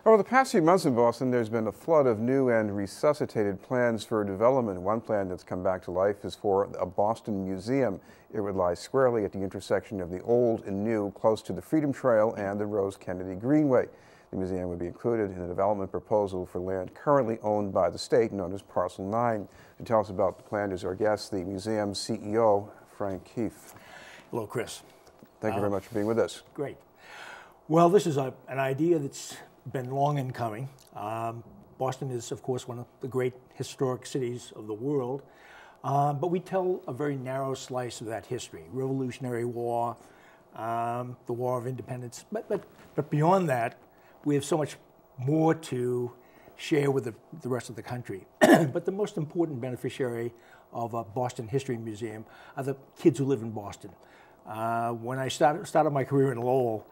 Over the past few months in Boston, there's been a flood of new and resuscitated plans for development. One plan that's come back to life is for a Boston museum. It would lie squarely at the intersection of the old and new, close to the Freedom Trail and the Rose Kennedy Greenway. The museum would be included in a development proposal for land currently owned by the state, known as Parcel 9. To tell us about the plan is our guest, the museum's CEO, Frank Keefe. Hello, Chris. Thank you very much for being with us. Great. Well, this is an idea that's been long in coming. Boston is, of course, one of the great historic cities of the world, but we tell a very narrow slice of that history. Revolutionary War, the War of Independence, but beyond that, we have so much more to share with the rest of the country. But the most important beneficiary of a Boston History Museum are the kids who live in Boston. When I started my career in Lowell,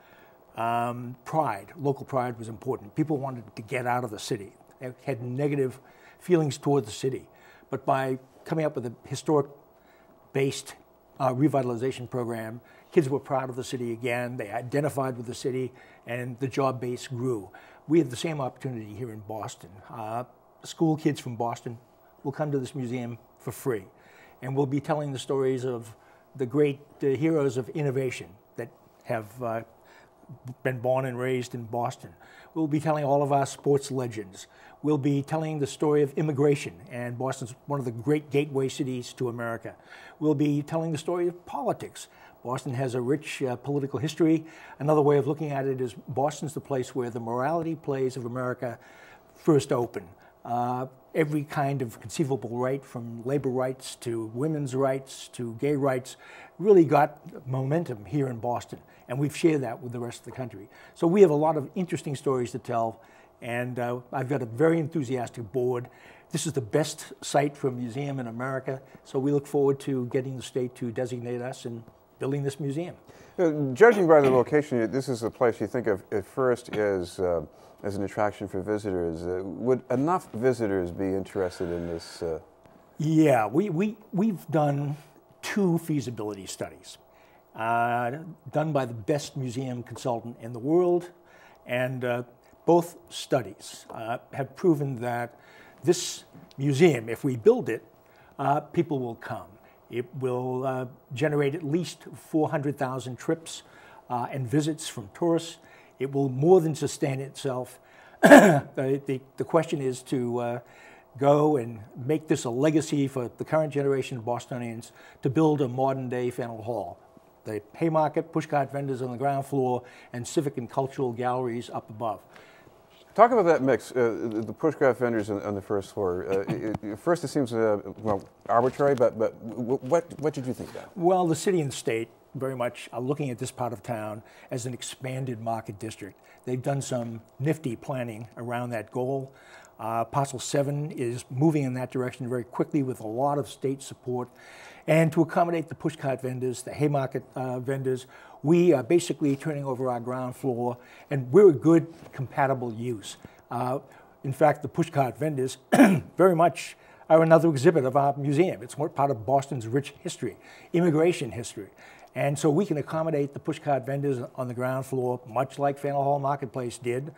local pride was important. People wanted to get out of the city. They had negative feelings toward the city. But by coming up with a historic-based revitalization program, kids were proud of the city again, they identified with the city, and the job base grew. We have the same opportunity here in Boston. School kids from Boston will come to this museum for free, and we'll be telling the stories of the great heroes of innovation that have been born and raised in Boston. We'll be telling all of our sports legends. We'll be telling the story of immigration, and Boston's one of the great gateway cities to America. We'll be telling the story of politics. Boston has a rich political history. Another way of looking at it is Boston's the place where the morality plays of America first opened. Every kind of conceivable right, from labor rights to women's rights to gay rights, really got momentum here in Boston, and we've shared that with the rest of the country. So we have a lot of interesting stories to tell, and I've got a very enthusiastic board. This is the best site for a museum in America, so we look forward to getting the state to designate us and building this museum. Judging by the location, this is a place you think of at first as an attraction for visitors. Would enough visitors be interested in this? Yeah, we've done 2 feasibility studies done by the best museum consultant in the world, and both studies have proven that this museum, if we build it, people will come. It will generate at least 400,000 trips and visits from tourists. It will more than sustain itself. The question is to go and make this a legacy for the current generation of Bostonians to build a modern-day Faneuil Hall. The Haymarket, pushcart vendors on the ground floor, and civic and cultural galleries up above. Talk about that mix, the pushcart vendors on the first floor. At first it seems, well, arbitrary, but what did you think of that? Well, the city and state very much are looking at this part of town as an expanded market district. They've done some nifty planning around that goal. Parcel 7 is moving in that direction very quickly with a lot of state support. And to accommodate the pushcart vendors, the Haymarket vendors, we are basically turning over our ground floor, and we're a good compatible use. In fact, the pushcart vendors very much are another exhibit of our museum. It's more part of Boston's rich history, immigration history. And so we can accommodate the pushcart vendors on the ground floor, much like Faneuil Hall Marketplace did.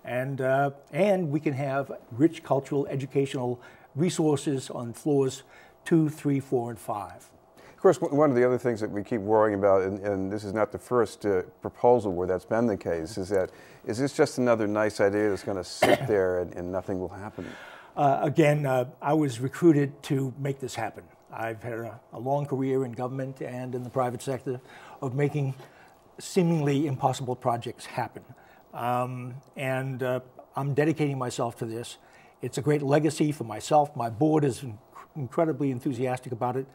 And we can have rich cultural, educational resources on floors 2, 3, 4, and 5. Of course, one of the other things that we keep worrying about, and this is not the first proposal where that's been the case, is this just another nice idea that's going to sit there and nothing will happen? Again, I was recruited to make this happen. I've had a long career in government and in the private sector of making seemingly impossible projects happen. I'm dedicating myself to this. It's a great legacy for myself. My board is incredibly enthusiastic about it.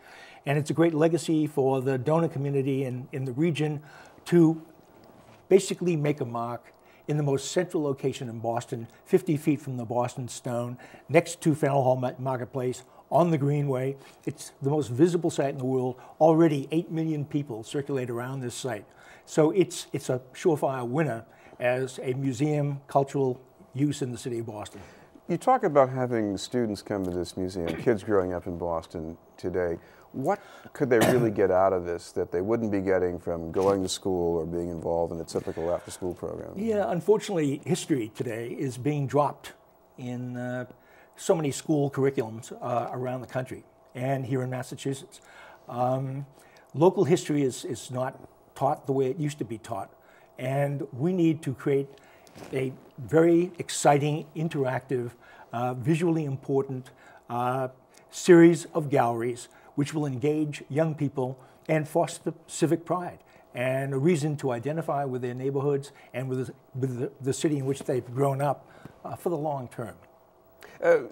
And it's a great legacy for the donor community in the region to basically make a mark in the most central location in Boston, 50 feet from the Boston Stone, next to Faneuil Hall Marketplace, on the Greenway. It's the most visible site in the world. Already 8 million people circulate around this site. So it's a surefire winner as a museum cultural use in the city of Boston. You talk about having students come to this museum, kids growing up in Boston today. What could they really get out of this that they wouldn't be getting from going to school or being involved in a typical after-school program? Yeah, unfortunately, history today is being dropped in so many school curriculums around the country and here in Massachusetts. Local history is not taught the way it used to be taught, and we need to create a very exciting, interactive, visually important series of galleries which will engage young people and foster civic pride and a reason to identify with their neighborhoods and with the city in which they've grown up for the long term.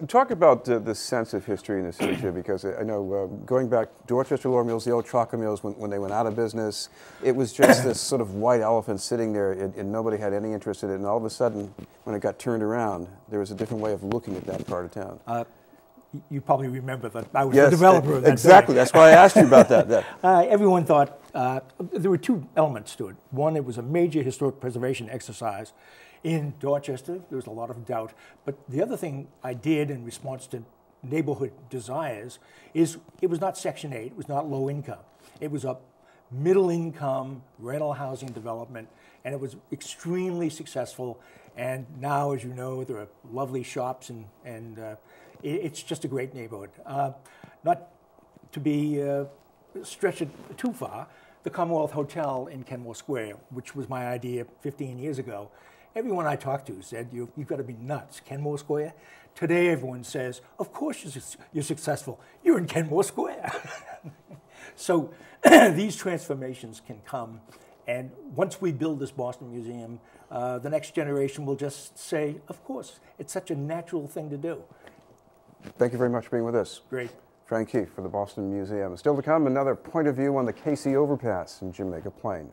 Talk about the sense of history in the city too, because I know going back, Dorchester Law Mills, the old chocolate mills, when they went out of business, it was just this sort of white elephant sitting there, and nobody had any interest in it. And all of a sudden, when it got turned around, there was a different way of looking at that part of town. You probably remember that I was the developer of that. Exactly. That's why I asked you about that. Everyone thought there were two elements to it. One, it was a major historic preservation exercise. In Dorchester, there was a lot of doubt. But the other thing I did in response to neighborhood desires is it was not Section 8, it was not low income. It was a middle income rental housing development, and it was extremely successful. And now, as you know, there are lovely shops, and it's just a great neighborhood. Not to be stretched it too far, the Commonwealth Hotel in Kenmore Square, which was my idea 15 years ago, everyone I talked to said, you've got to be nuts. Kenmore Square? Today everyone says, of course you're successful. You're in Kenmore Square. So these transformations can come, and once we build this Boston Museum, the next generation will just say, of course, it's such a natural thing to do. Thank you very much for being with us. Great. Frank Keefe for the Boston Museum. Still to come, another point of view on the Casey Overpass in Jamaica Plain.